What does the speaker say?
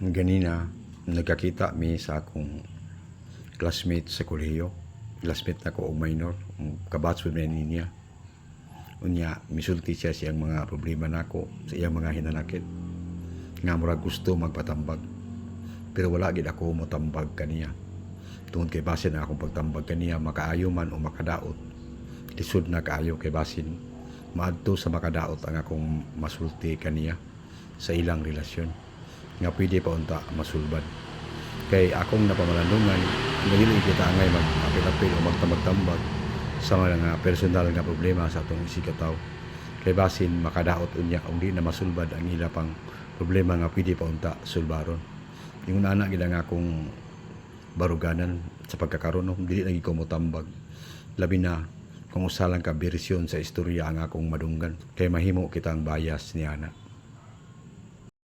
Ganina, nagkakita mi sa akong classmate sa kolehiyo. Classmate na ko og minor, kabatch with niya. Unya, misulti siya siyang mga problema nako sa iyang mga hinanakit. Nga murag gusto magpatambag. Pero wala gid ako motambag kaniya. Tungod kay basin na akong pagtambag kaniya, makaayo man o makadaot. Lisod na kaayo kay basin. Maadto sa makadaot ang akong masulti kaniya sa ilang relasyon. Nga pwede pa unta masulbad. Kay akong napamalandungan, dili kita angay mag-apil-apil o magtambag-tambag sa mga personal nga problema sa atong isikataw. Kay basin makadaot unya kung di na masulbad ang ila pang problema nga pwede pa unta sulbaron. Yung nana gid nga akong baruganan sa pagkakaroon, no? Dili lagi ko motambag. Labi na kung usalang ka bersyon sa istorya ang akong madunggan, kay mahimo kitang bias ni ana.